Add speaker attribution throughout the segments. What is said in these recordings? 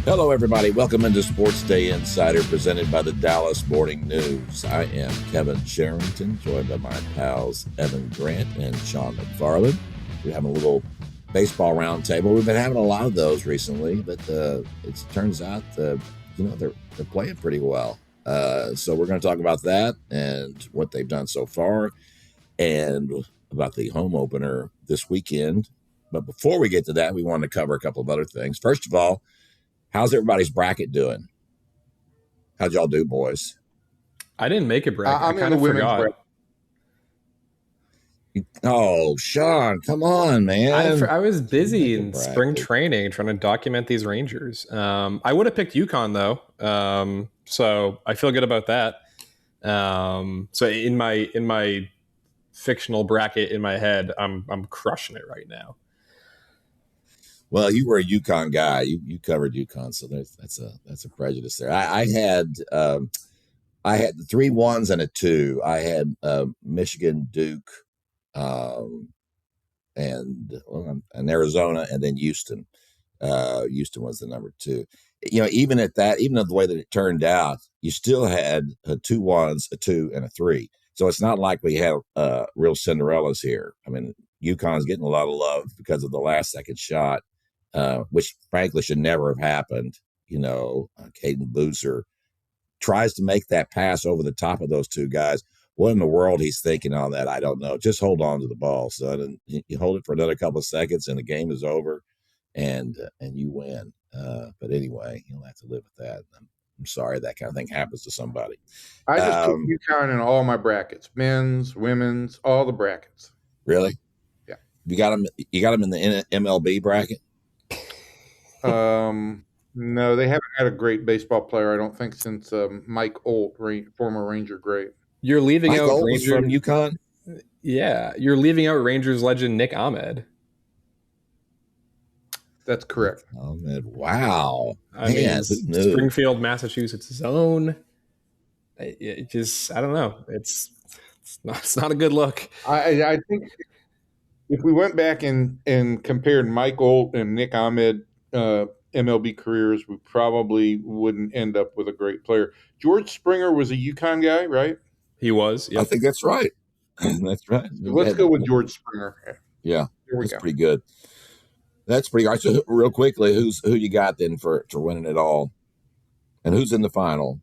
Speaker 1: Hello, everybody. Welcome into SportsDay Insider, presented by the Dallas Morning News. I am Kevin Sherrington, joined by my pals Evan Grant and Shawn McFarland. We're having a little baseball roundtable. We've been having a lot of those recently, but it turns out they're playing pretty well. So we're going to talk about that and what they've done so far, and about the home opener this weekend. But before we get to that, we want to cover a couple of other things. First of all, how's everybody's bracket doing? How'd y'all do, boys?
Speaker 2: I didn't make a bracket.
Speaker 3: I'm in the women's bracket.
Speaker 1: Oh, Shawn, come on, man.
Speaker 2: I was busy in spring training trying to document these Rangers. I would have picked UConn, though. So I feel good about that. So in my fictional bracket in my head, I'm crushing it right now.
Speaker 1: Well, you were a UConn guy. You covered UConn, so that's a prejudice there. I had the 3 1s and a 2. I had Michigan, Duke, and Arizona, and then Houston. Houston was the number 2. Even at the way that it turned out, you still had 2 1s, a 2, and a 3. So it's not like we have real Cinderellas here. I mean, UConn's getting a lot of love because of the last second shot. Which frankly should never have happened. Caden Boozer tries to make that pass over the top of those two guys. What in the world he's thinking on that, I don't know. Just hold on to the ball, son, and you hold it for another couple of seconds, and the game is over, and you win. But anyway, you'll have to live with that. I'm sorry that kind of thing happens to somebody.
Speaker 3: I just took UConn in all my brackets, men's, women's, all the brackets.
Speaker 1: Really?
Speaker 3: Yeah.
Speaker 1: You got them in the MLB bracket?
Speaker 3: No, they haven't had a great baseball player, I don't think, since Mike Olt, former Ranger great.
Speaker 2: You're leaving
Speaker 1: Mike
Speaker 2: out
Speaker 1: Olt
Speaker 2: Rangers
Speaker 1: from UConn?
Speaker 2: Yeah, you're leaving out Rangers legend Nick Ahmed.
Speaker 3: That's correct.
Speaker 1: Ahmed, wow.
Speaker 2: I mean, Springfield, Massachusetts zone. I don't know. It's not a good look.
Speaker 3: I think if we went back and compared Mike Olt and Nick Ahmed MLB careers, we probably wouldn't end up with a great player. George Springer was a UConn guy, right?
Speaker 2: He was. Yep.
Speaker 1: I think that's right. That's right.
Speaker 3: Let's go with George Springer.
Speaker 1: Yeah, that's pretty good. That's pretty good. So real quickly, who you got then for winning it all, and who's in the final?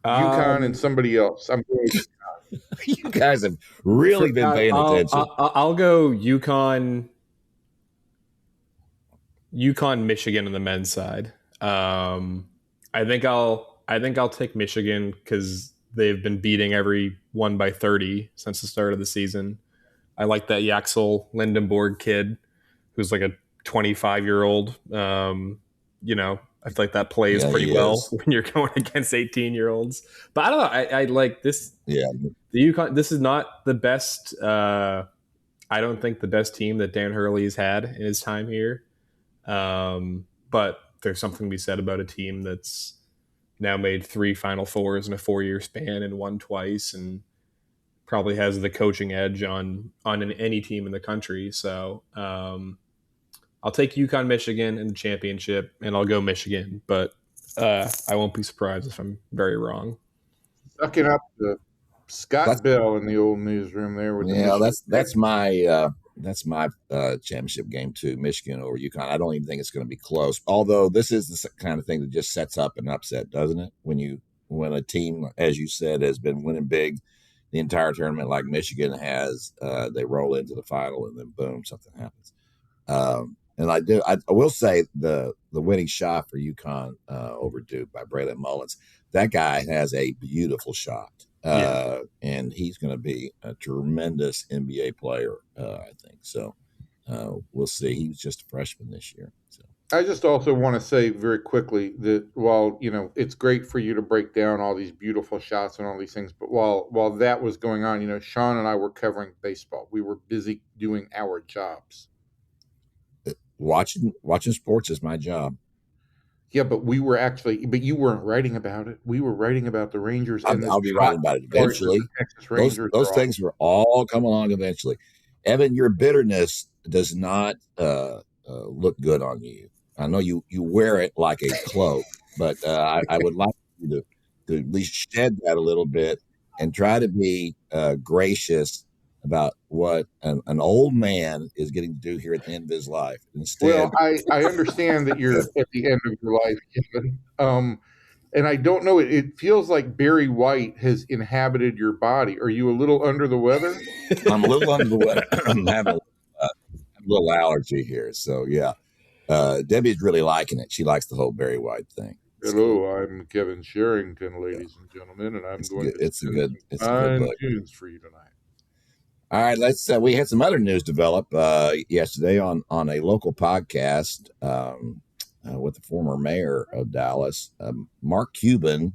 Speaker 3: UConn and somebody else. I'm going
Speaker 1: You guys have really been paying attention.
Speaker 2: I'll go UConn, Michigan on the men's side. I think I'll take Michigan because they've been beating everyone by 30 since the start of the season. I like that Yaxel Lindenborg kid who's like a 25-year-old. I feel like that plays pretty well when you're going against 18-year-olds. But I don't know. I like this. Yeah. The UConn, this is not the best. I don't think the best team that Dan Hurley's had in his time here. But there's something to be said about a team that's now made 3 Final Fours in a 4-year span and won twice, and probably has the coaching edge on any team in the country. So I'll take UConn, Michigan in the championship, and I'll go Michigan. But I won't be surprised if I'm very wrong.
Speaker 3: Sucking up to Scott Bell in the old newsroom there.
Speaker 1: That's my championship game too, Michigan over UConn. I don't even think it's going to be close. Although this is the kind of thing that just sets up an upset, doesn't it? When a team, as you said, has been winning big the entire tournament like Michigan has, they roll into the final and then boom, something happens. And I will say the winning shot for UConn over Duke by Braylon Mullins, that guy has a beautiful shot. And he's going to be a tremendous NBA player, I think. So we'll see. He was just a freshman this year. So
Speaker 3: I just also want to say very quickly that while, it's great for you to break down all these beautiful shots and all these things, but while that was going on, Shawn and I were covering baseball. We were busy doing our jobs.
Speaker 1: Watching sports is my job.
Speaker 3: Yeah, but you weren't writing about it. We were writing about the Rangers.
Speaker 1: I'll be writing about it eventually. Those things will all come along eventually. Evan, your bitterness does not look good on you. I know you wear it like a cloak, but I would like you to at least shed that a little bit and try to be gracious about what an old man is getting to do here at the end of his life.
Speaker 3: Well,
Speaker 1: Instead,
Speaker 3: I understand that you're at the end of your life, Kevin. And I don't know. It feels like Barry White has inhabited your body. Are you a little under the weather?
Speaker 1: I'm a little under the weather. I'm having a little allergy here. So, yeah. Debbie's really liking it. She likes the whole Barry White thing.
Speaker 3: Hello, I'm Kevin Sherrington, ladies and gentlemen, and I'm going to
Speaker 1: it's a good
Speaker 3: fine
Speaker 1: book.
Speaker 3: tunes for you tonight.
Speaker 1: All right, let's. We had some other news develop yesterday on a local podcast with the former mayor of Dallas, Mark Cuban,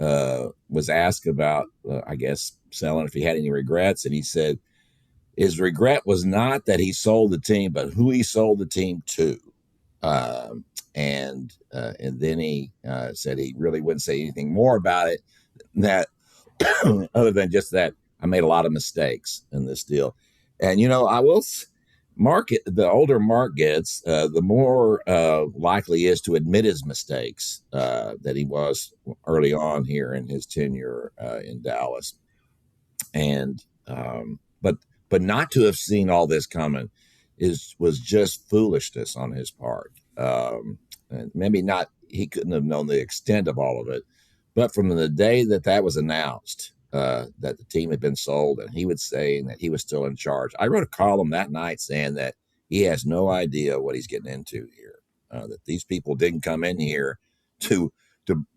Speaker 1: was asked about, I guess, selling if he had any regrets, and he said his regret was not that he sold the team, but who he sold the team to. And then he said he really wouldn't say anything more about it, that other than just that I made a lot of mistakes in this deal. And, I will, the older Mark gets, the more likely he is to admit his mistakes that he was early on here in his tenure in Dallas. And, but not to have seen all this coming was just foolishness on his part. And maybe not, he couldn't have known the extent of all of it, but from the day that was announced, that the team had been sold, and he was saying that he was still in charge. I wrote a column that night saying that he has no idea what he's getting into here, that these people didn't come in here to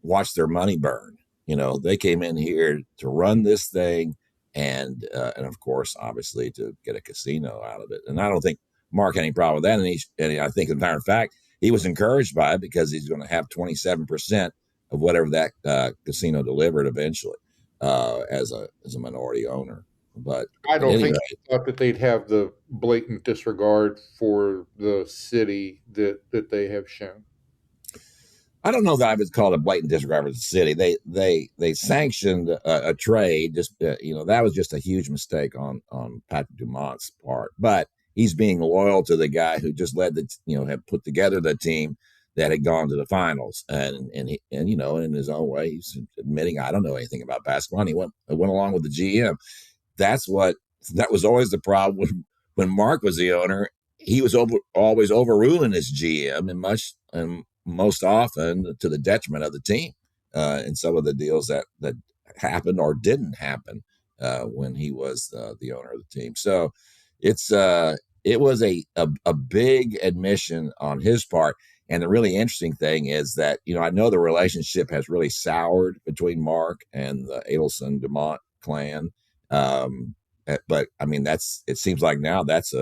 Speaker 1: watch their money burn. They came in here to run this thing and of course, obviously, to get a casino out of it. And I don't think Mark had any problem with that. And I think, as a matter of fact, he was encouraged by it because he's going to have 27% of whatever that casino delivered eventually as a minority owner. But
Speaker 3: I don't think he thought that they'd have the blatant disregard for the city that they have shown.
Speaker 1: I don't know that I would call it a blatant disregard for the city. They sanctioned a trade. Just that was just a huge mistake on Patrick Dumont's part. But he's being loyal to the guy who just led had put together the team that had gone to the finals. And in his own way, he's admitting, I don't know anything about basketball. And he went along with the GM. That was always the problem when Mark was the owner. He was always overruling his GM and most often to the detriment of the team in some of the deals that happened or didn't happen when he was the owner of the team. So it was a big admission on his part. And the really interesting thing is that, I know the relationship has really soured between Mark and the Adelson Dumont clan. But I mean, it seems like now that's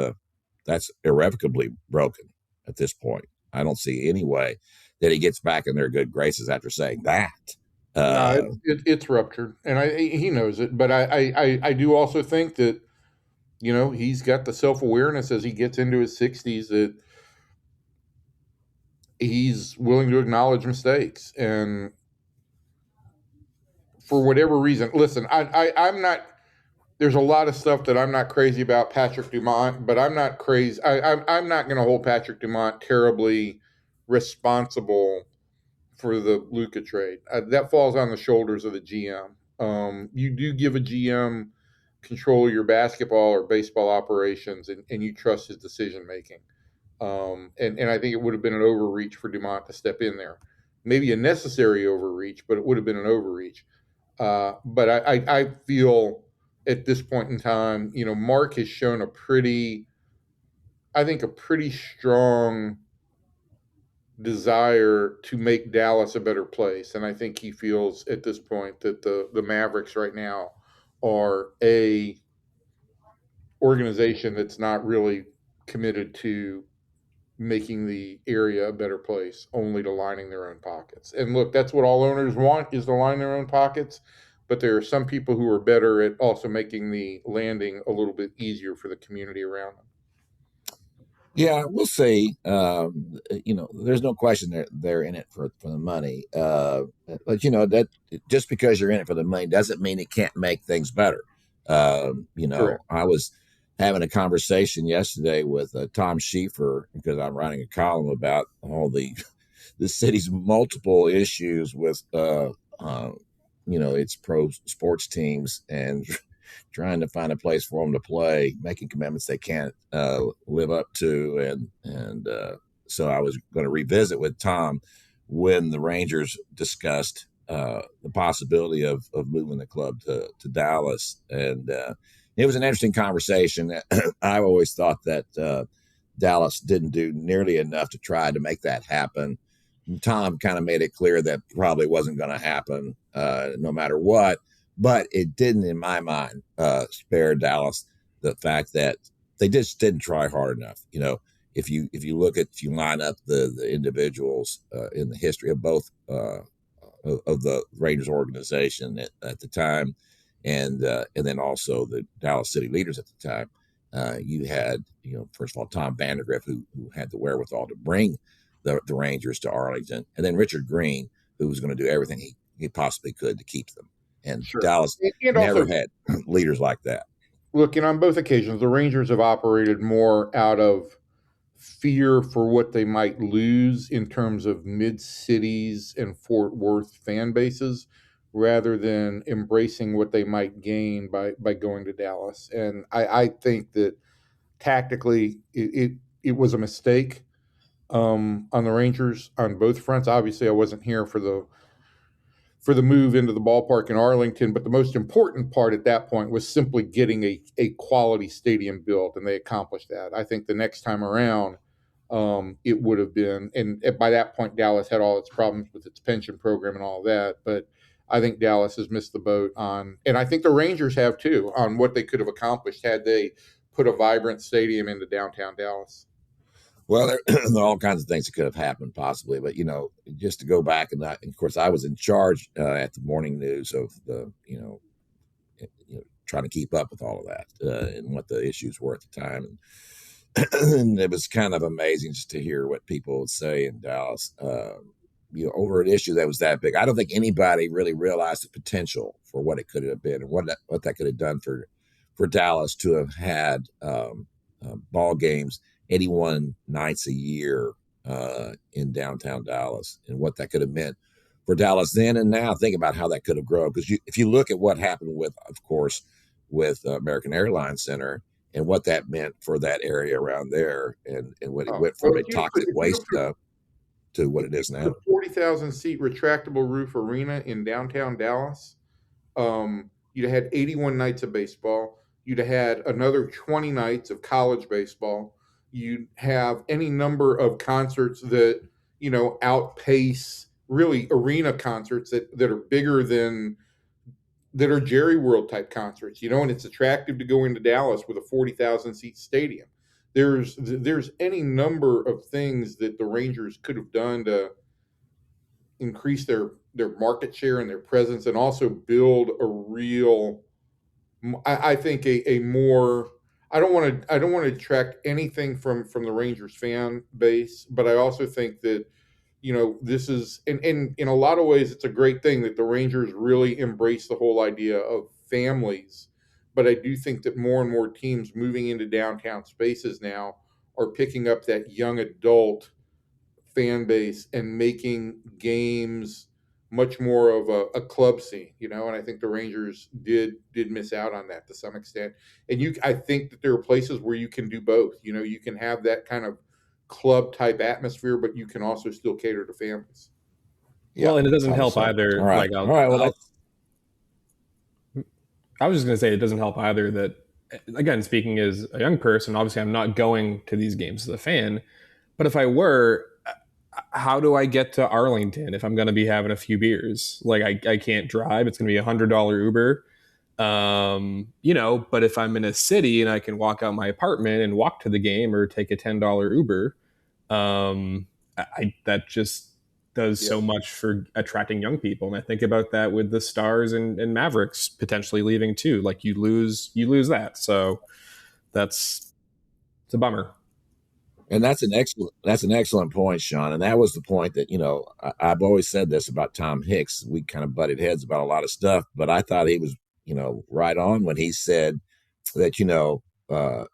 Speaker 1: irrevocably broken at this point. I don't see any way that he gets back in their good graces after saying that.
Speaker 3: No, it's ruptured, and he knows it. But I do also think that, he's got the self-awareness as he gets into his 60s that he's willing to acknowledge mistakes. And for whatever reason, listen, I'm not. There's a lot of stuff that I'm not crazy about Patrick Dumont, but I'm not crazy. I'm not going to hold Patrick Dumont terribly responsible for the Luka trade. That falls on the shoulders of the GM. You do give a GM control of your basketball or baseball operations, and you trust his decision making. And I think it would have been an overreach for Dumont to step in there. Maybe a necessary overreach, but it would have been an overreach. But I feel at this point in time, Mark has shown a pretty strong desire to make Dallas a better place. And I think he feels at this point that the Mavericks right now are a organization that's not really committed to making the area a better place, only to lining their own pockets. And look, that's what all owners want, is to line their own pockets. But there are some people who are better at also making the landing a little bit easier for the community around them.
Speaker 1: Yeah, we'll see. There's no question they're in it for the money. But that just because you're in it for the money doesn't mean it can't make things better.
Speaker 3: Correct.
Speaker 1: I was having a conversation yesterday with Tom Schieffer, because I'm writing a column about all the city's multiple issues with its pro sports teams and trying to find a place for them to play, making commitments they can't live up to, and so I was going to revisit with Tom when the Rangers discussed the possibility of moving the club to Dallas, and it was an interesting conversation. I've always thought that Dallas didn't do nearly enough to try to make that happen. Tom kind of made it clear that probably wasn't going to happen no matter what, but it didn't, in my mind, spare Dallas the fact that they just didn't try hard enough. If you line up the individuals in the history of both of the Rangers organization at the time, and then also the Dallas City leaders at the time, you had first of all Tom Vandergriff, who had the wherewithal to bring the Rangers to Arlington, and then Richard Green, who was going to do everything he possibly could to keep them. And sure. Dallas and never also had leaders like that.
Speaker 3: Look, on both occasions, the Rangers have operated more out of fear for what they might lose in terms of mid-cities and Fort Worth fan bases, rather than embracing what they might gain by going to Dallas. And I think that tactically it was a mistake on the Rangers on both fronts. Obviously, I wasn't here for the move into the ballpark in Arlington, but the most important part at that point was simply getting a quality stadium built, and they accomplished that. I think the next time around, it would have been, and by that point, Dallas had all its problems with its pension program and all that, but I think Dallas has missed the boat on, and I think the Rangers have too, on what they could have accomplished had they put a vibrant stadium into downtown Dallas.
Speaker 1: Well, there are all kinds of things that could have happened possibly, but just to go back, and of course I was in charge at the morning news of the trying to keep up with all of that and what the issues were at the time, and it was kind of amazing just to hear what people would say in Dallas over an issue that was that big. I don't think anybody really realized the potential for what it could have been and what that could have done for Dallas to have had ball games 81 nights a year in downtown Dallas, and what that could have meant for Dallas then and now. Think about how that could have grown, because if you look at what happened with American Airlines Center and what that meant for that area around there, and when it went from a toxic waste dump to what it is now.
Speaker 3: The 40,000 seat retractable roof arena in downtown Dallas, you'd had 81 nights of baseball. You'd have had another 20 nights of college baseball. You'd have any number of concerts that, outpace really arena concerts that are bigger than, that are Jerry World type concerts, and it's attractive to go into Dallas with a 40,000 seat stadium. There's any number of things that the Rangers could have done to increase their market share and their presence, and also build a real, I think a more, I don't want to detract anything from the Rangers fan base, but I also think that, this is, and in a lot of ways, it's a great thing that the Rangers really embrace the whole idea of families. But I do think that more and more teams moving into downtown spaces now are picking up that young adult fan base and making games much more of a club scene, and I think the Rangers did miss out on that to some extent. And I think that there are places where you can do both. You can have that kind of club type atmosphere, but you can also still cater to families.
Speaker 2: Yeah, well, and it doesn't help either.
Speaker 1: All right. Well,
Speaker 2: I was just going to say it doesn't help either that, again, speaking as a young person, obviously I'm not going to these games as a fan, but if I were, how do I get to Arlington if I'm going to be having a few beers? Like I can't drive. It's going to be $100 Uber. But if I'm in a city and I can walk out my apartment and walk to the game or take a $10 Uber, that just does so much for attracting young people. And I think about that with the Stars and Mavericks potentially leaving too. Like you lose that. So it's a bummer.
Speaker 1: And that's an excellent point, Shawn. And that was the point that, I've always said this about Tom Hicks. We kind of butted heads about a lot of stuff, but I thought he was, right on when he said that,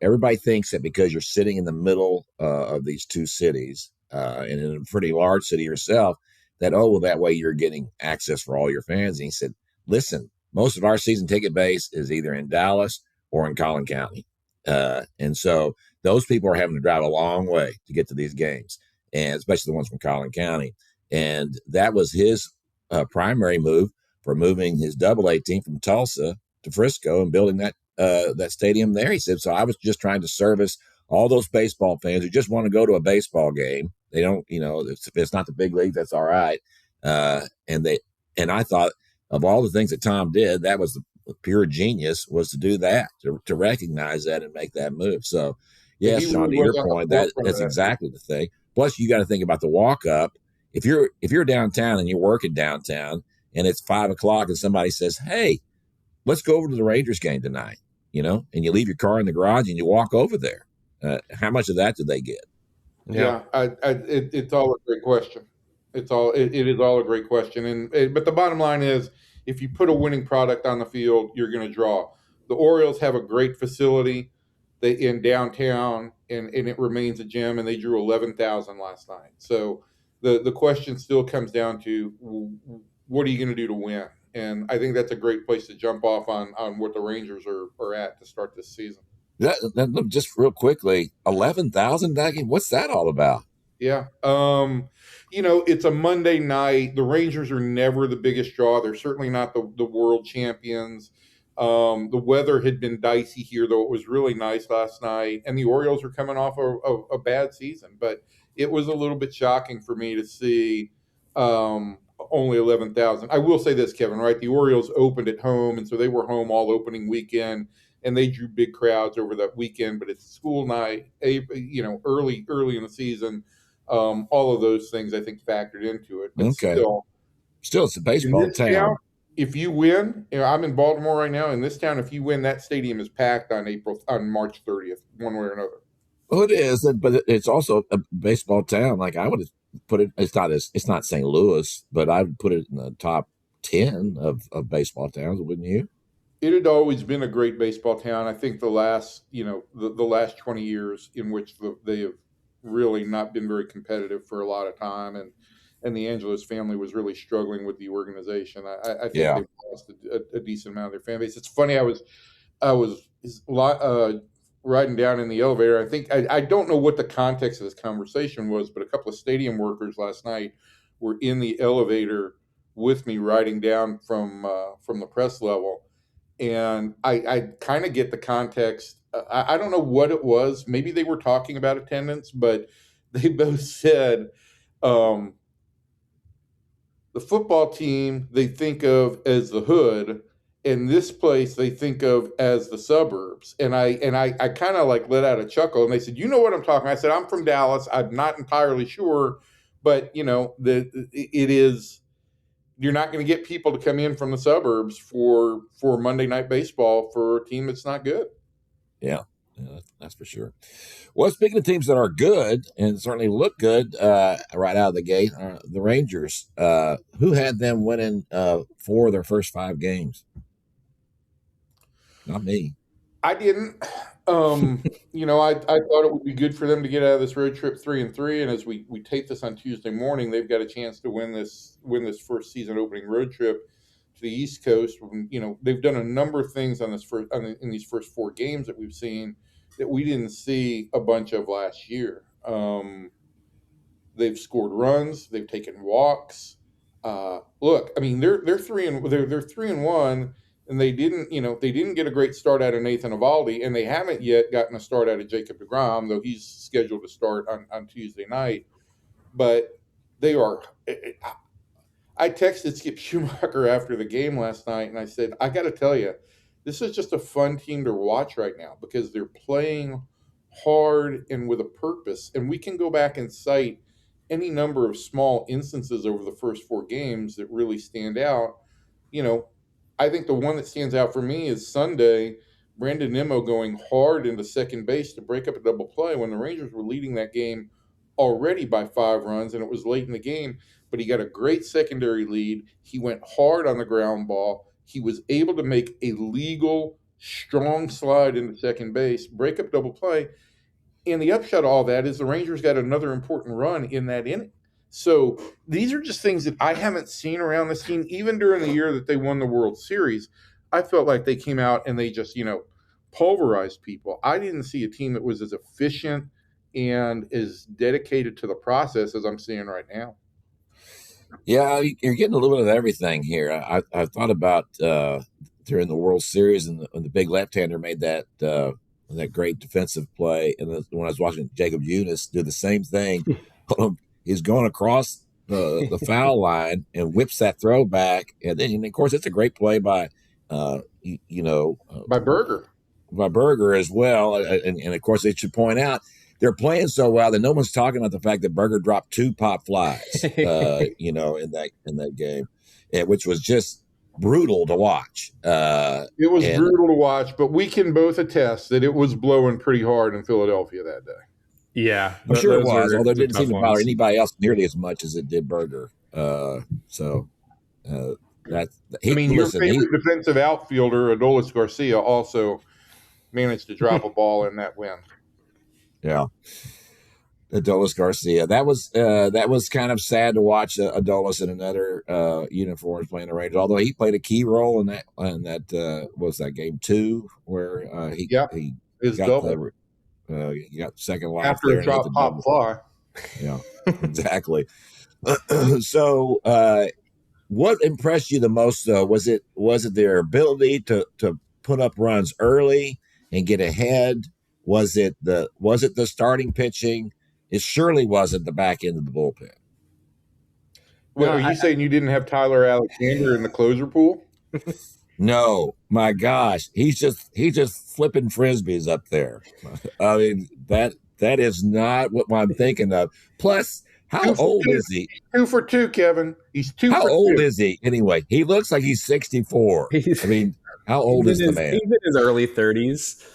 Speaker 1: everybody thinks that because you're sitting in the middle of these two cities and in a pretty large city yourself, that, oh, well, that way you're getting access for all your fans. And he said, listen, most of our season ticket base is either in Dallas or in Collin County. And so those people are having to drive a long way to get to these games, and especially the ones from Collin County. And that was his primary move for moving his AA team from Tulsa to Frisco and building that stadium there. He said, so I was just trying to service all those baseball fans who just want to go to a baseball game. They don't, if it's not the big league, that's all right. And I thought of all the things that Tom did, that was the pure genius, was to do that, to recognize that and make that move. So, yes, Shawn, to your point, that's exactly the thing. Plus, you got to think about the walk up. If you're downtown and you're working downtown and it's 5:00 and somebody says, hey, let's go over to the Rangers game tonight, and you leave your car in the garage and you walk over there. How much of that do they get?
Speaker 3: Yeah, it's all a great question. It is all a great question. But the bottom line is, if you put a winning product on the field, you're going to draw. The Orioles have a great facility in downtown, and it remains a gem, and they drew 11,000 last night. So the question still comes down to, what are you going to do to win? And I think that's a great place to jump off on what the Rangers are at to start this season.
Speaker 1: That just real quickly, 11,000, what's that all about?
Speaker 3: Yeah. It's a Monday night. The Rangers are never the biggest draw. They're certainly not the world champions. The weather had been dicey here, though it was really nice last night. And the Orioles are coming off a bad season. But it was a little bit shocking for me to see only 11,000. I will say this, Kevin, right? The Orioles opened at home, and so they were home all opening weekend. And they drew big crowds over that weekend, but it's school night, early in the season. All of those things, I think, factored into it. But
Speaker 1: okay. Still, it's a baseball town.
Speaker 3: If you win, I'm in Baltimore right now. In this town, if you win, that stadium is packed on March 30th, one way or another.
Speaker 1: Well, it is, but it's also a baseball town. Like, I would put it. It's not St. Louis, but I would put it in the top 10 of baseball towns, wouldn't you?
Speaker 3: It had always been a great baseball town. I think the last 20 years in which they have really not been very competitive for a lot of time, and the Angelos family was really struggling with the organization. I think they've lost a decent amount of their fan base. It's funny. I was riding down in the elevator. I don't know what the context of this conversation was, but a couple of stadium workers last night were in the elevator with me riding down from the press level. And I kind of get the context. I don't know what it was. Maybe they were talking about attendance, but they both said the football team they think of as the hood, and this place they think of as the suburbs. And I kind of like let out a chuckle, and they said, "You know what I'm talking?" I said, "I'm from Dallas. I'm not entirely sure, but it is." You're not going to get people to come in from the suburbs for Monday Night Baseball for a team that's not good.
Speaker 1: Yeah, that's for sure. Well, speaking of teams that are good and certainly look good right out of the gate, the Rangers, who had them winning 4 of their first 5 games? Not me.
Speaker 3: I didn't. I thought it would be good for them to get out of this road trip 3-3. And as we tape this on Tuesday morning, they've got a chance to win this first season opening road trip to the East Coast. They've done a number of things in these first 4 games that we've seen that we didn't see a bunch of last year. They've scored runs. They've taken walks. Look, I mean, they're 3-1. And they didn't get a great start out of Nathan Eovaldi, and they haven't yet gotten a start out of Jacob deGrom, though he's scheduled to start on Tuesday night. But they are. I texted Skip Schumacher after the game last night, and I said, I got to tell you, this is just a fun team to watch right now because they're playing hard and with a purpose. And we can go back and cite any number of small instances over the first 4 games that really stand out. I think the one that stands out for me is Sunday, Brandon Nimmo going hard into second base to break up a double play when the Rangers were leading that game already by 5 runs, and it was late in the game, but he got a great secondary lead. He went hard on the ground ball. He was able to make a legal strong slide into second base, break up double play. And the upshot of all that is the Rangers got another important run in that inning. So these are just things that I haven't seen around this team. Even during the year that they won the World Series, I felt like they came out and they just, pulverized people. I didn't see a team that was as efficient and as dedicated to the process as I'm seeing right now.
Speaker 1: Yeah, you're getting a little bit of everything here. I thought about during the World Series and the big left-hander made that great defensive play, and when I was watching Jacob Eunice do the same thing, he's going across the foul line and whips that throw back, and of course it's a great play by
Speaker 3: by Berger.
Speaker 1: By Berger as well, and of course they should point out they're playing so well that no one's talking about the fact that Berger dropped 2 pop flies, in that game, which was just brutal to watch.
Speaker 3: It was brutal to watch, but we can both attest that it was blowing pretty hard in Philadelphia that day.
Speaker 2: Yeah,
Speaker 1: I'm sure it was, although it didn't seem to bother anybody else nearly as much as it did Berger. Your
Speaker 3: favorite defensive outfielder, Adolis Garcia, also managed to drop a ball in that win.
Speaker 1: Yeah, Adolis Garcia. That was kind of sad to watch Adolis in another uniform playing the Rangers. Although he played a key role in that was that game 2 where he got double. He got second life
Speaker 3: after a drop pop fly.
Speaker 1: Yeah, exactly. So, what impressed you the most, though? Was it their ability to put up runs early and get ahead? Was it the starting pitching? It surely wasn't the back end of the bullpen.
Speaker 3: Well, are you saying you didn't have Tyler Alexander in the closer pool?
Speaker 1: No, my gosh, he's just flipping frisbees up there. I mean, that is not what I'm thinking of. Plus, how old is he?
Speaker 3: 2 for 2, Kevin. He's 2 for 2.
Speaker 1: How old is he anyway? He looks like he's 64. I mean, how old is the man?
Speaker 2: He's in his early 30s.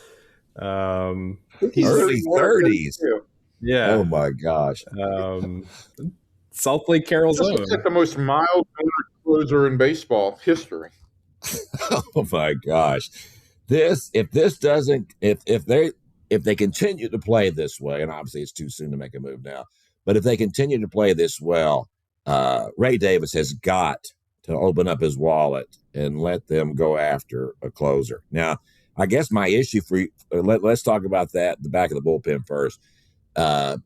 Speaker 1: Early 30s.
Speaker 2: Yeah.
Speaker 1: Oh my gosh.
Speaker 2: Salt Lake Carroll's own.
Speaker 3: This is the most mild closer in baseball history.
Speaker 1: Oh my gosh. If they continue to play this way, and obviously it's too soon to make a move now, but if they continue to play this well, Ray Davis has got to open up his wallet and let them go after a closer. Now, I guess my issue for you, let's talk about that, the back of the bullpen first,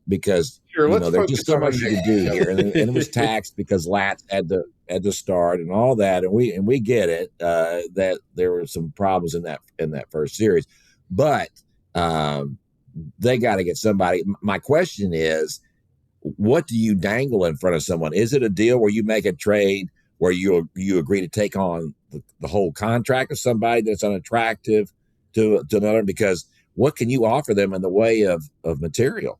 Speaker 1: because there's just so much you can do here, and it was taxed because Latz had to start and all that, and we get it that there were some problems in that first series, but they got to get somebody. My question is, what do you dangle in front of someone? Is it a deal where you make a trade where you agree to take on the whole contract of somebody that's unattractive to another? Because what can you offer them in the way of material?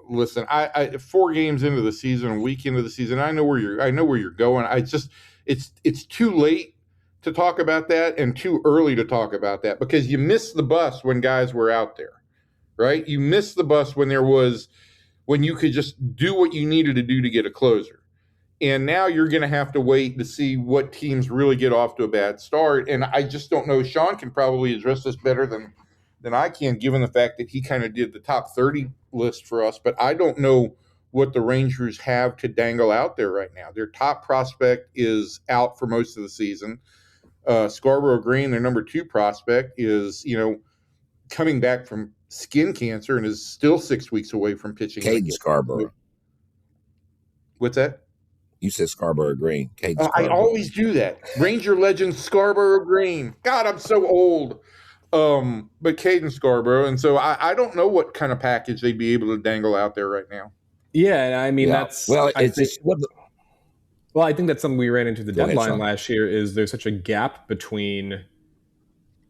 Speaker 3: Listen, I 4 games into the season, a week into the season, I know where you're going. It's too late to talk about that and too early to talk about that because you missed the bus when guys were out there, right? You missed the bus when you could just do what you needed to do to get a closer. And now you're going to have to wait to see what teams really get off to a bad start. And I just don't know. Shawn can probably address this better than I can, given the fact that he kind of did the top 30 list for us. But I don't know what the Rangers have to dangle out there right now. Their top prospect is out for most of the season. Scarborough Green, their number 2 prospect, is, coming back from skin cancer and is still 6 weeks away from pitching.
Speaker 1: Caden Scarborough.
Speaker 3: What's that?
Speaker 1: You said Scarborough Green.
Speaker 3: I always do that. Ranger legend Scarborough Green. God, I'm so old. But Caden Scarborough. And so I don't know what kind of package they'd be able to dangle out there right now.
Speaker 2: Yeah, I mean, that's...
Speaker 1: Well,
Speaker 2: I think that's something we ran into the deadline last year is there's such a gap between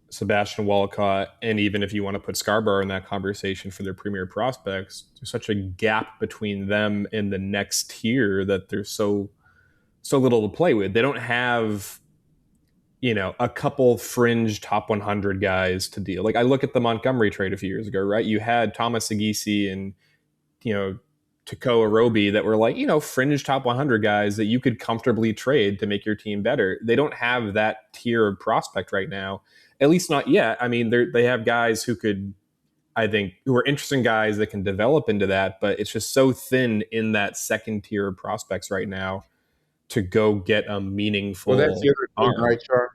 Speaker 2: Sebastian Walcott and even if you want to put Scarborough in that conversation for their premier prospects, there's such a gap between them and the next tier that there's so little to play with. They don't have, a couple fringe top 100 guys to deal. Like I look at the Montgomery trade a few years ago, right? You had Thomas Segisi and, Tekoa Roby that were like, fringe top 100 guys that you could comfortably trade to make your team better. They don't have that tier of prospect right now, at least not yet. I mean, they have guys who are interesting guys that can develop into that, but it's just so thin in that second tier of prospects right now to go get a meaningful
Speaker 3: Well, that's the other thing,
Speaker 2: arm.
Speaker 3: right, Shawn?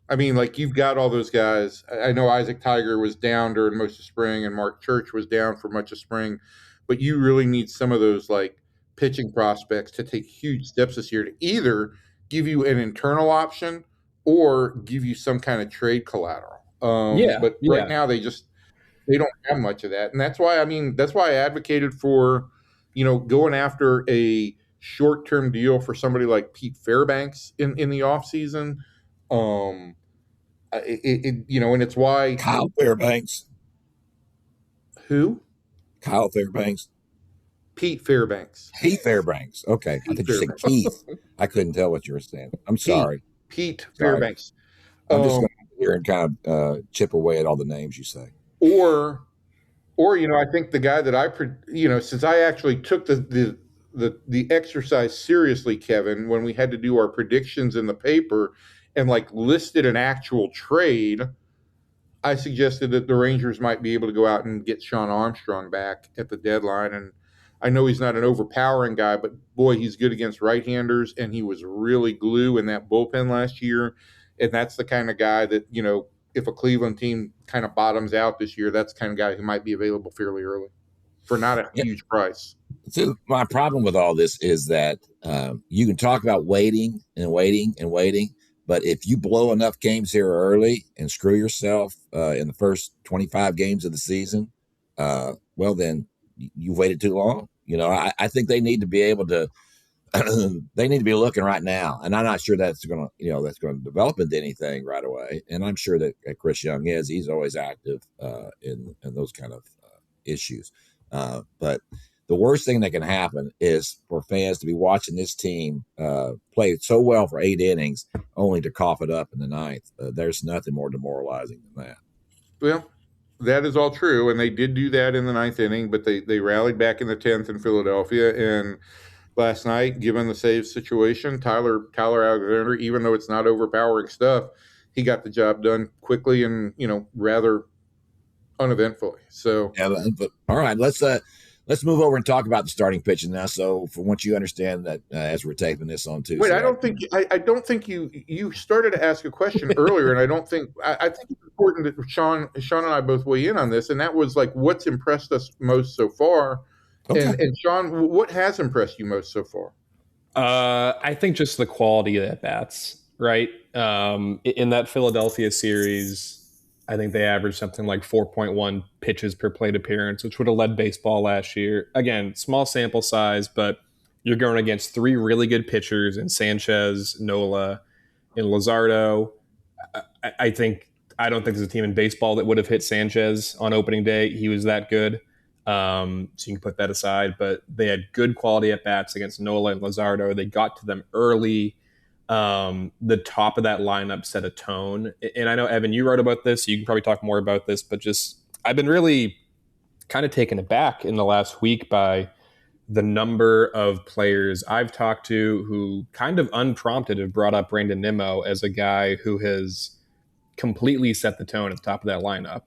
Speaker 3: I mean, like, you've got all those guys. I know Isaac Tiger was down during most of spring and Mark Church was down for much of spring, but you really need some of those, like, pitching prospects to take huge steps this year to either give you an internal option or give you some kind of trade collateral. But right now they don't have much of that. And that's why I advocated for, going after a short-term deal for somebody like Pete Fairbanks in the offseason. And it's why
Speaker 1: Kyle Fairbanks.
Speaker 3: Who?
Speaker 1: Kyle Fairbanks.
Speaker 3: Pete Fairbanks.
Speaker 1: Pete Fairbanks. Okay. I think you said Keith. I couldn't tell what you were saying. I'm sorry.
Speaker 3: Pete Fairbanks.
Speaker 1: I'm just going to hear and kind of chip away at all the names you say.
Speaker 3: Or I think the guy that since I actually took the exercise seriously, Kevin, when we had to do our predictions in the paper and like listed an actual trade, I suggested that the Rangers might be able to go out and get Shawn Armstrong back at the deadline. And I know he's not an overpowering guy, but boy, he's good against right-handers, and he was really glue in that bullpen last year. And that's the kind of guy that, if a Cleveland team kind of bottoms out this year, that's the kind of guy who might be available fairly early for not a huge price.
Speaker 1: So my problem with all this is that you can talk about waiting and waiting and waiting, but if you blow enough games here early and screw yourself in the first 25 games of the season, well, then you waited too long. I think they need to be able to they need to be looking right now, and I'm not sure that's going to develop into anything right away. And I'm sure that Chris Young he's always active in those kind of issues. But the worst thing that can happen is for fans to be watching this team play so well for 8 innings, only to cough it up in the 9th. There's nothing more demoralizing than that.
Speaker 3: Well, that is all true, and they did do that in the 9th inning, but they rallied back in the 10th in Philadelphia. And last night, given the save situation, Tyler Alexander, even though it's not overpowering stuff, he got the job done quickly and rather uneventfully. So
Speaker 1: yeah, but all right, let's move over and talk about the starting pitching now. So, for once you understand that, as we're taping this on Tuesday,
Speaker 3: wait, I don't think you started to ask a question earlier, and I think it's important that Shawn and I both weigh in on this, and that was like, what's impressed us most so far. Okay. And Shawn, what has impressed you most so far?
Speaker 2: I think just the quality of at bats, right? In that Philadelphia series, I think they averaged something like 4.1 pitches per plate appearance, which would have led baseball last year. Again, small sample size, but you're going against 3 really good pitchers in Sanchez, Nola, and Luzardo. I don't think there's a team in baseball that would have hit Sanchez on opening day. He was that good. So you can put that aside, but they had good quality at bats against Nola and Luzardo. They got to them early. The top of that lineup set a tone. And I know, Evan, you wrote about this. So you can probably talk more about this, but I've been really kind of taken aback in the last week by the number of players I've talked to who kind of unprompted have brought up Brandon Nimmo as a guy who has completely set the tone at the top of that lineup.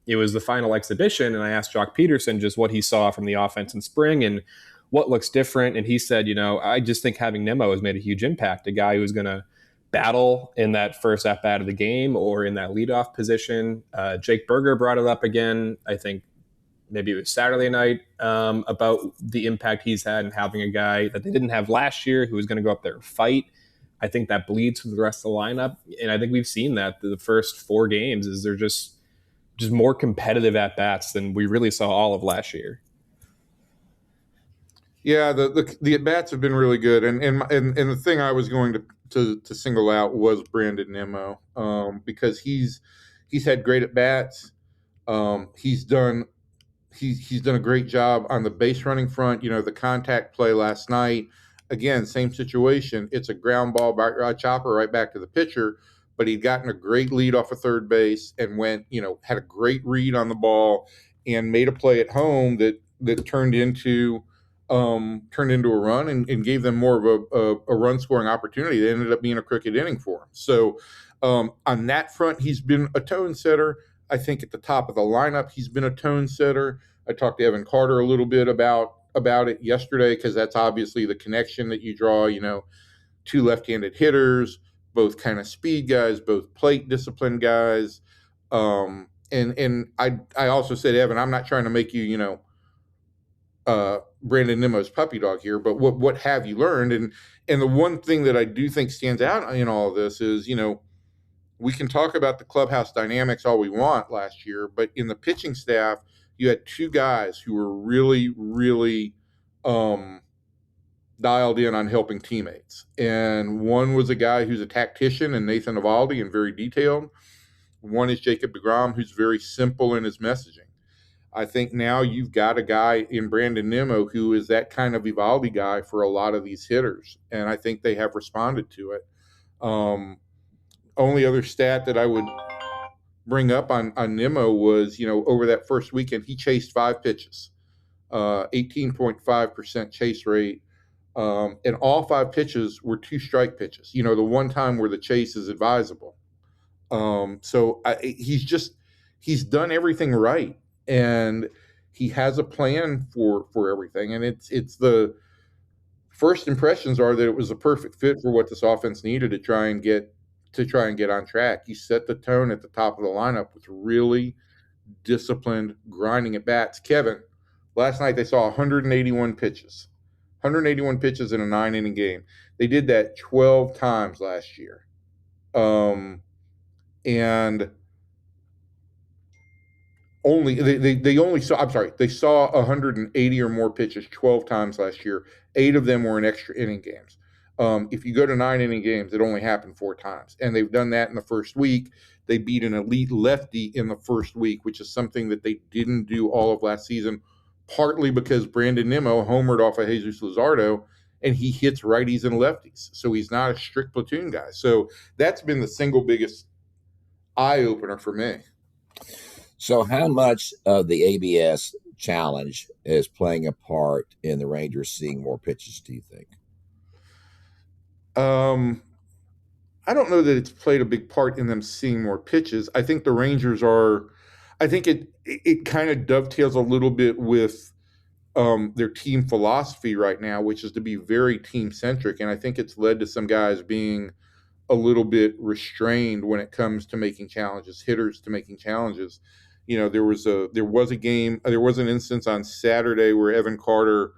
Speaker 2: It was the final exhibition, and I asked Jock Peterson just what he saw from the offense in spring and what looks different. And he said, I just think having Nimmo has made a huge impact. A guy who's going to battle in that first at-bat of the game or in that leadoff position. Jake Berger brought it up again, I think maybe it was Saturday night, about the impact he's had in having a guy that they didn't have last year who was going to go up there and fight. I think that bleeds through the rest of the lineup. And I think we've seen that the first 4 games is they're just more competitive at-bats than we really saw all of last year.
Speaker 3: Yeah, the at-bats have been really good. And the thing I was going to single out was Brandon Nimmo, because he's had great at-bats. He's done a great job on the base running front. The contact play last night, again, same situation. It's a ground ball chopper right back to the pitcher, but he'd gotten a great lead off of third base and went, had a great read on the ball and made a play at home that that turned into a run and gave them more of a run scoring opportunity. It ended up being a crooked inning for him. So on that front, he's been a tone setter. I think at the top of the lineup, he's been a tone setter. I talked to Evan Carter a little bit about it yesterday, because that's obviously the connection that you draw, two left-handed hitters, both kind of speed guys, both plate discipline guys. And I also said, Evan, I'm not trying to make you, Brandon Nimmo's puppy dog here, but what have you learned? And the one thing that I do think stands out in all of this is, we can talk about the clubhouse dynamics all we want last year, but in the pitching staff, you had two guys who were really, really dialed in on helping teammates. And one was a guy who's a tactician, and Nathan Eovaldi, and very detailed. One is Jacob deGrom, who's very simple in his messaging. I think now you've got a guy in Brandon Nimmo who is that kind of Eovaldi guy for a lot of these hitters, and I think they have responded to it. Only other stat that I would bring up on Nimmo was, over that first weekend, he chased 5 pitches, 18.5% chase rate. And all 5 pitches were 2-strike pitches, the one time where the chase is advisable. So he's done everything right, and he has a plan for everything. And it's the first impressions are that it was a perfect fit for what this offense needed to try and get on track. You set the tone at the top of the lineup with really disciplined, grinding at bats. Kevin, last night they saw 181 pitches. 181 pitches in a 9-inning game. They did that 12 times last year. And they saw 180 or more pitches 12 times last year. 8 of them were in extra inning games. If you go to 9-inning games, it only happened 4 times. And they've done that in the first week. They beat an elite lefty in the first week, which is something that they didn't do all of last season, partly because Brandon Nimmo homered off of Jesus Luzardo, and he hits righties and lefties. So he's not a strict platoon guy. So that's been the single biggest eye-opener for me.
Speaker 1: So how much of the ABS challenge is playing a part in the Rangers seeing more pitches, do you think?
Speaker 3: I don't know that it's played a big part in them seeing more pitches. I think the Rangers I think it kind of dovetails a little bit with their team philosophy right now, which is to be very team-centric. And I think it's led to some guys being a little bit restrained when it comes to making challenges, hitters to making challenges. There was an instance on Saturday where Evan Carter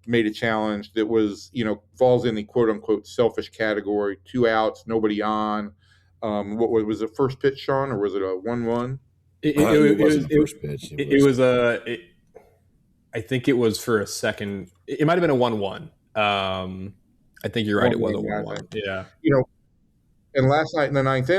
Speaker 3: made a challenge that was, falls in the quote unquote selfish category. 2 outs, nobody on. What was it, first pitch, Shawn, or was it a 1-1?
Speaker 1: It wasn't first pitch.
Speaker 2: I think it was for a second. It might have been a 1-1. I think you're right. It was a 1-1. Yeah.
Speaker 3: And last night in the ninth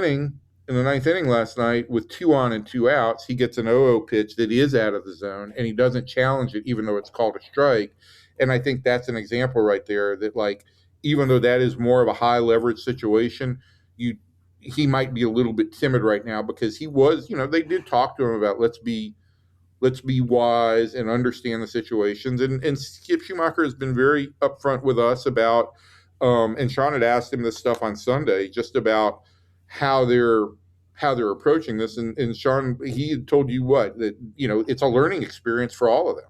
Speaker 3: inning last night, with 2 on and 2 outs, he gets an 0-0 pitch that is out of the zone, and he doesn't challenge it, even though it's called a strike. And I think that's an example right there that, even though that is more of a high leverage situation, he might be a little bit timid right now, because he was, they did talk to him about let's be wise and understand the situations. And Skip Schumacher has been very upfront with us about, and Shawn had asked him this stuff on Sunday, just about how they're approaching this. And Shawn, he had told you that it's a learning experience for all of them.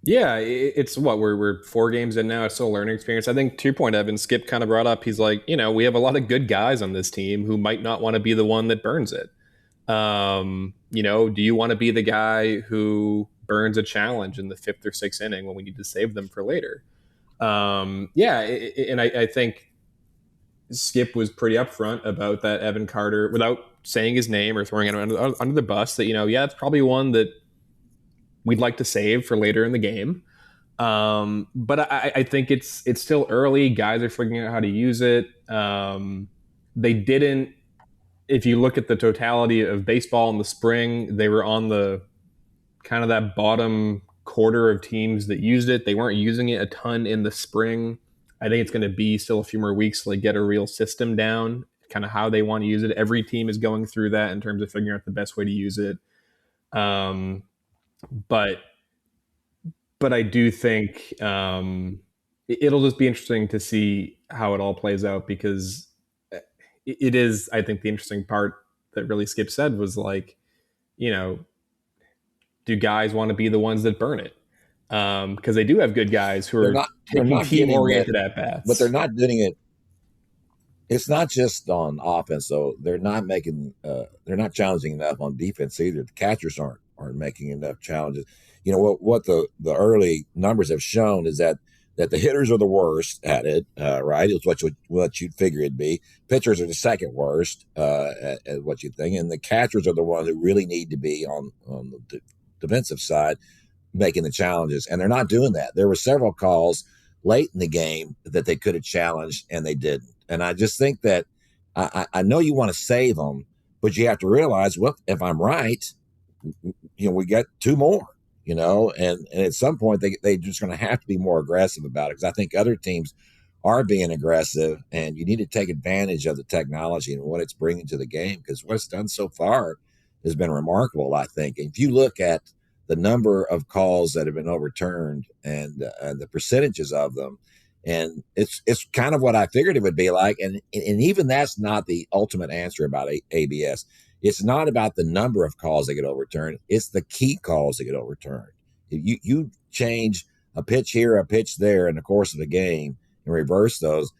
Speaker 2: Yeah, it's we're 4 games in now. It's still a learning experience. I think, to your point, Evan, Skip kind of brought up, he's like, we have a lot of good guys on this team who might not want to be the one that burns it. Do you want to be the guy who burns a challenge in the 5th or 6th inning when we need to save them for later? And I think Skip was pretty upfront about that Evan Carter, without saying his name or throwing him under the bus, that, it's probably one that we'd like to save for later in the game. But I think it's still early. Guys are figuring out how to use it. They didn't, if you look at the totality of baseball in the spring, they were on the kind of that bottom quarter of teams that used it. They weren't using it a ton in the spring. I think it's going to be still a few more weeks to get a real system down, kind of how they want to use it. Every team is going through that in terms of figuring out the best way to use it. But but I do think it'll just be interesting to see how it all plays out, because it is, I think the interesting part that really Skip said was like, do guys want to be the ones that burn it? Because they do have good guys who are taking team-oriented at-bats.
Speaker 1: But they're not doing it. It's not just on offense, though. They're not they're not challenging enough on defense either. The catchers aren't making enough challenges. What the early numbers have shown is that the hitters are the worst at it, right? It's what you'd figure it'd be. Pitchers are the second worst at what you think, and the catchers are the ones who really need to be on the defensive side making the challenges, and they're not doing that. There were several calls late in the game that they could have challenged, and they didn't. And I just think that I know you want to save them, but you have to realize, well, if I'm right, we got two more. And at some point they're just going to have to be more aggressive about it, because I think other teams are being aggressive, and you need to take advantage of the technology and what it's bringing to the game, because what it's done so far has been remarkable, I think. And if you look at the number of calls that have been overturned and the percentages of them, and it's kind of what I figured it would be like. And even that's not the ultimate answer about ABS. It's not about the number of calls that get overturned. It's the key calls that get overturned. If you change a pitch here, a pitch there in the course of the game and reverse those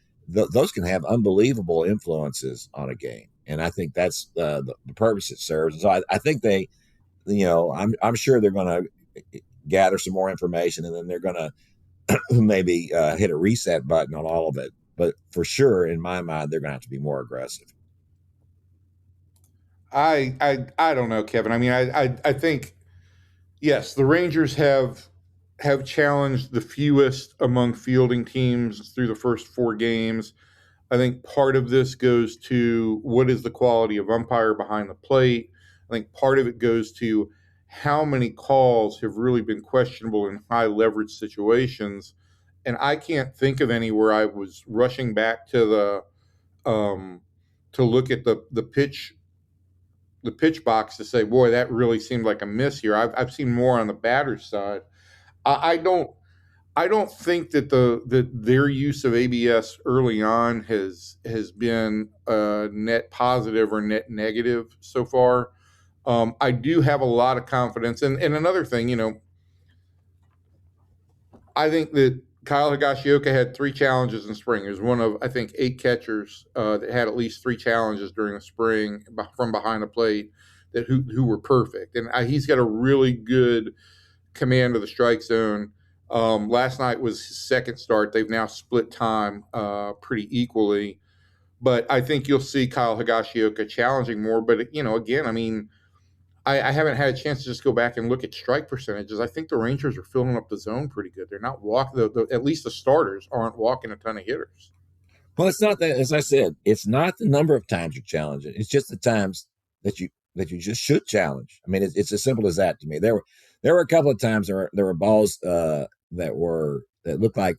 Speaker 1: can have unbelievable influences on a game. And I think that's the purpose it serves. And so I think they, I'm sure they're going to gather some more information, and then they're going to maybe hit a reset button on all of it. But for sure, in my mind, they're going to have to be more aggressive.
Speaker 3: I don't know, Kevin. I mean, I think, yes, the Rangers have challenged the fewest among fielding teams through the first 4 games. I think part of this goes to what is the quality of umpire behind the plate. I think part of it goes to how many calls have really been questionable in high leverage situations. And I can't think of any where I was rushing back to to look at the pitch box to say, boy, that really seemed like a miss here. I've seen more on the batter's side. I don't think that their use of ABS early on has been net positive or net negative so far. I do have a lot of confidence. And another thing, I think that Kyle Higashioka had 3 challenges in spring. He was one of, I think, 8 catchers that had at least 3 challenges during the spring from behind the plate who were perfect. And he's got a really good command of the strike zone. Last night was his second start. They've now split time pretty equally. But I think you'll see Kyle Higashioka challenging more. But, again, I mean, I haven't had a chance to just go back and look at strike percentages. I think the Rangers are filling up the zone pretty good. They're not walking, at least the starters aren't walking a ton of hitters.
Speaker 1: Well, it's not that, as I said, it's not the number of times you challenge it. It's just the times that you just should challenge. I mean, it's as simple as that to me. There were a couple of times there were balls that looked like,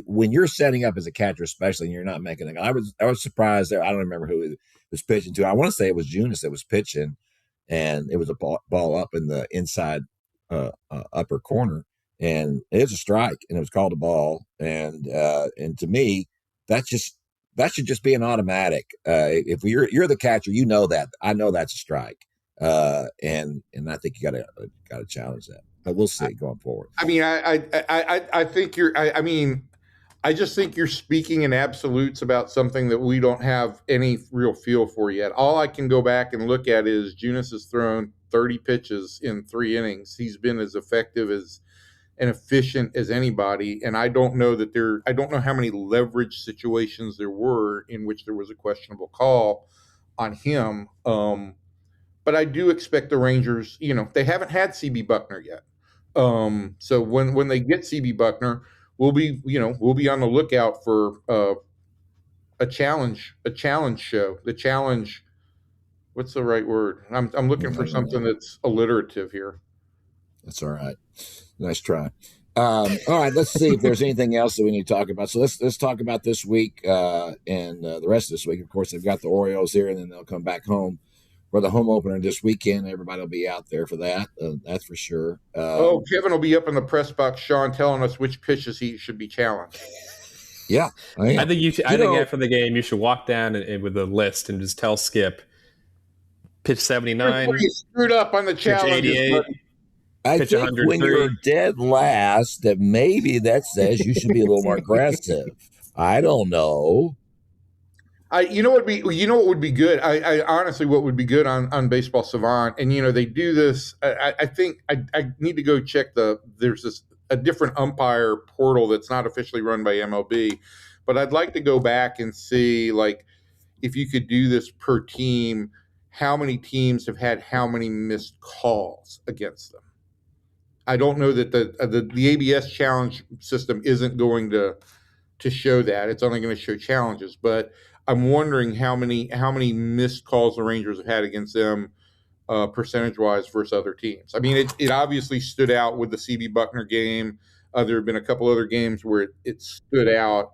Speaker 1: when you're setting up as a catcher, especially, and you're not making it. I was surprised there. I don't remember who he was pitching to. I want to say it was Junis that was pitching. And it was a ball up in the inside upper corner, and it was a strike, and it was called a ball. And to me, that should just be an automatic. If you're the catcher, you know that. I know that's a strike, and I think you got to challenge that. But we'll see going forward.
Speaker 3: I mean, I think you're. I mean, I just think you're speaking in absolutes about something that we don't have any real feel for yet. All I can go back and look at is Junis has thrown 30 pitches in 3 innings. He's been as effective and efficient as anybody. And I don't know how many leverage situations there were in which there was a questionable call on him. But I do expect the Rangers, they haven't had CB Buckner yet. So when they get CB Buckner, we'll be on the lookout for a challenge show. The challenge, what's the right word? I'm looking for something that's alliterative here.
Speaker 1: That's all right. Nice try. All right, let's see if there's anything else that we need to talk about. So let's talk about this week and the rest of this week. Of course, they've got the Orioles here, and then they'll come back home for the home opener this weekend. Everybody will be out there for that. That's for sure.
Speaker 3: Kevin will be up in the press box, Shawn, telling us which pitches he should be challenged.
Speaker 1: Yeah,
Speaker 2: I think you should. I think after the game, you should walk down and with a list and just tell Skip, pitch 79.
Speaker 3: You screwed up on the challenges.
Speaker 2: 88.
Speaker 1: I think when you're dead last, that maybe that says you should be a little more aggressive. I don't know.
Speaker 3: You know what would be good? I honestly, what would be good on Baseball Savant, and they do this. I think I need to go check there's a different umpire portal that's not officially run by MLB, but I'd like to go back and see, like, if you could do this per team, how many teams have had how many missed calls against them. I don't know that the ABS challenge system isn't going to show that. It's only going to show challenges, but I'm wondering how many missed calls the Rangers have had against them, percentage-wise, versus other teams. I mean, it obviously stood out with the C.B. Buckner game. There have been a couple other games where it stood out.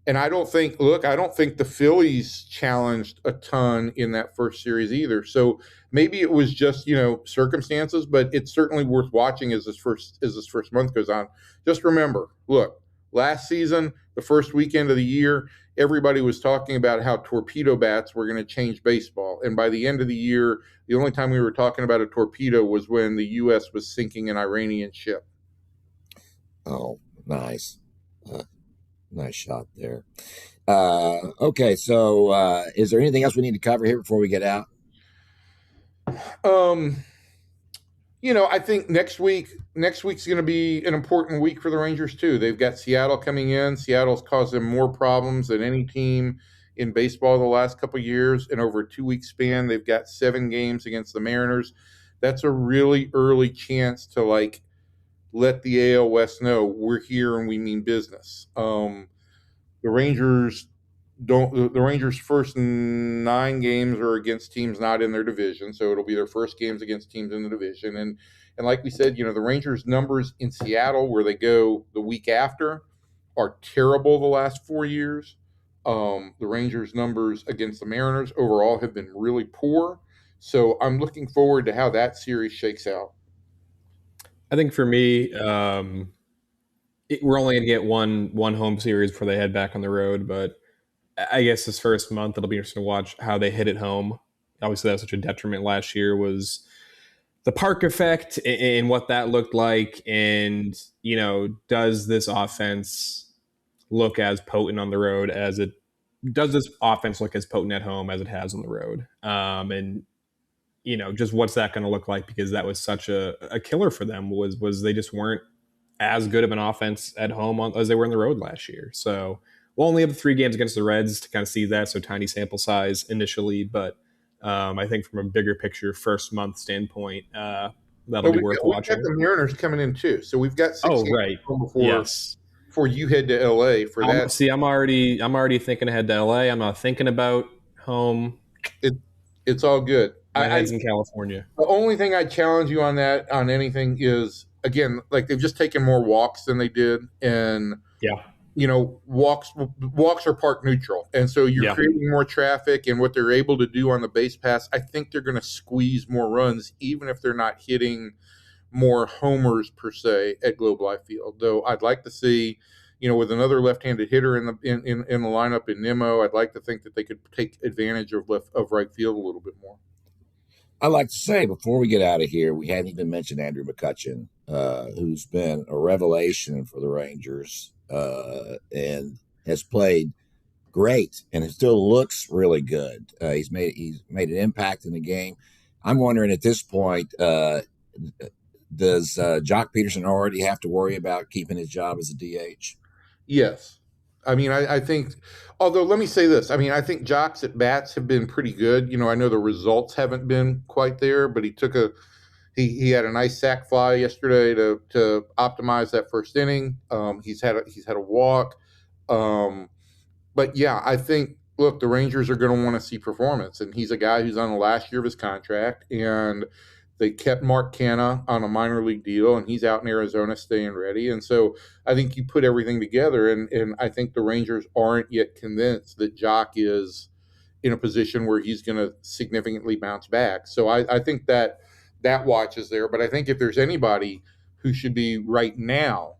Speaker 3: And I don't think the Phillies challenged a ton in that first series either. So maybe it was just, circumstances, but it's certainly worth watching as this first month goes on. Just remember, look, last season, the first weekend of the year, everybody was talking about how torpedo bats were going to change baseball. And by the end of the year, the only time we were talking about a torpedo was when the U.S. was sinking an Iranian ship.
Speaker 1: Oh, nice. Nice shot there. Okay, so is there anything else we need to cover here before we get out?
Speaker 3: I think next week's going to be an important week for the Rangers too. They've got Seattle coming in. Seattle's caused them more problems than any team in baseball the last couple of years. And over a 2-week span, they've got 7 games against the Mariners. That's a really early chance to let the AL West know we're here and we mean business. The Rangers first 9 games are against teams not in their division, so it'll be their first games against teams in the division. And like we said, the Rangers' numbers in Seattle, where they go the week after, are terrible the last 4 years. The Rangers' numbers against the Mariners overall have been really poor. So I'm looking forward to how that series shakes out.
Speaker 2: I think for me, we're only going to get one home series before they head back on the road. But I guess this first month, it'll be interesting to watch how they hit at home. Obviously, that was such a detriment last year, was the park effect and what that looked like. And, does this offense look as potent on the road does this offense look as potent at home as it has on the road? And just what's that going to look like? Because that was such a killer for them, was they just weren't as good of an offense at home as they were on the road last year. So we'll only have 3 games against the Reds to kind of see that. So tiny sample size initially, but I think from a bigger picture, first month standpoint, that'll be worth watching.
Speaker 3: We've got the Mariners coming in too. So we've got 6 games before you head to LA for that.
Speaker 2: See, I'm already thinking ahead to LA. I'm not thinking about home.
Speaker 3: It's all good.
Speaker 2: My head's in California.
Speaker 3: The only thing I challenge you on anything is, again, they've just taken more walks than they did, and walks are park neutral, and so you're creating more traffic. And what they're able to do on the base pass, I think they're going to squeeze more runs, even if they're not hitting more homers per se at Globe Life Field. Though I'd like to see, with another left-handed hitter in the lineup in Nimmo, I'd like to think that they could take advantage of right field a little bit more.
Speaker 1: I'd like to say, before we get out of here, we hadn't even mentioned Andrew McCutchen, who's been a revelation for the Rangers and has played great, and it still looks really good. He's made an impact in the game. I'm wondering at this point, does Jock Peterson already have to worry about keeping his job as a DH?
Speaker 3: Yes. I mean, I think, although let me say this, I think Jock's at bats have been pretty good. I know the results haven't been quite there, but he had a nice sac fly yesterday to optimize that first inning. He's had a walk. But yeah, I think, look, the Rangers are going to want to see performance, and he's a guy who's on the last year of his contract, and they kept Mark Canha on a minor league deal, and he's out in Arizona staying ready. And so I think you put everything together, and I think the Rangers aren't yet convinced that Jock is in a position where he's going to significantly bounce back. So I think that watch is there. But I think if there's anybody who should be right now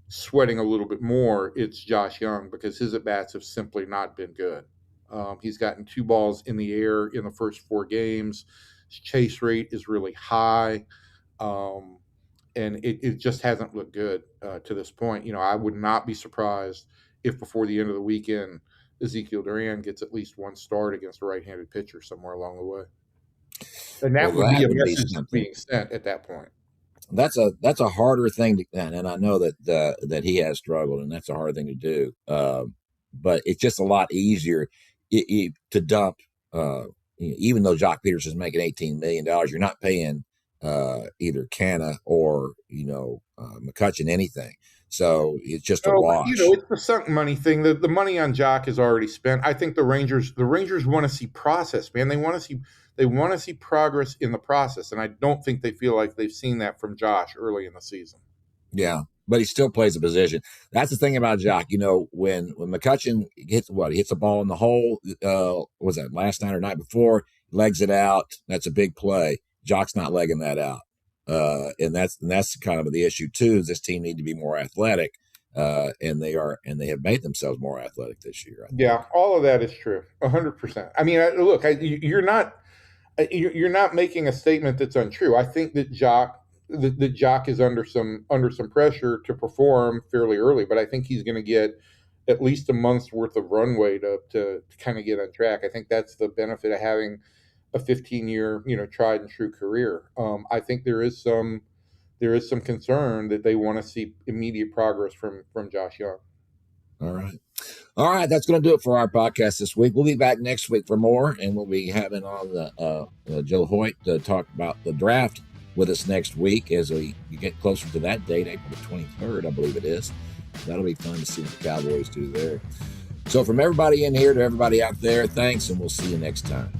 Speaker 3: sweating a little bit more, it's Josh Young, because his at-bats have simply not been good. He's gotten 2 balls in the air in the first 4 games. His chase rate is really high. And it just hasn't looked good to this point. I would not be surprised if before the end of the weekend, Ezekiel Duran gets at least 1 start against a right-handed pitcher somewhere along the way. And that would be a message being sent at that point.
Speaker 1: That's a harder thing to, and I know that he has struggled, and that's a hard thing to do. But it's just a lot easier to dump. Even though Jock Peterson's making $18 million, you're not paying either Canna or McCutchen anything. So it's just a wash.
Speaker 3: It's the sunk money thing. The money on Jock is already spent. I think the Rangers want to see process, man. They want to see progress in the process, and I don't think they feel like they've seen that from Josh early in the season.
Speaker 1: Yeah, but he still plays a position. That's the thing about Jock. When McCutchen hits a ball in the hole. Was that last night or night before? Legs it out. That's a big play. Jock's not legging that out. And that's kind of the issue too. Is this team need to be more athletic, and they have made themselves more athletic this year.
Speaker 3: Yeah, all of that is true, 100%. I mean, look, you're not making a statement that's untrue. I think that Jock is under some pressure to perform fairly early, but I think he's going to get at least a month's worth of runway to kind of get on track. I think that's the benefit of having a 15-year, tried and true career. I think there is some concern that they want to see immediate progress from Josh Young.
Speaker 1: All right. That's going to do it for our podcast this week. We'll be back next week for more, and we'll be having on Joe Hoyt to talk about the draft with us next week as we get closer to that date, April the 23rd, I believe it is. That'll be fun to see what the Cowboys do there. So from everybody in here to everybody out there, thanks, and we'll see you next time.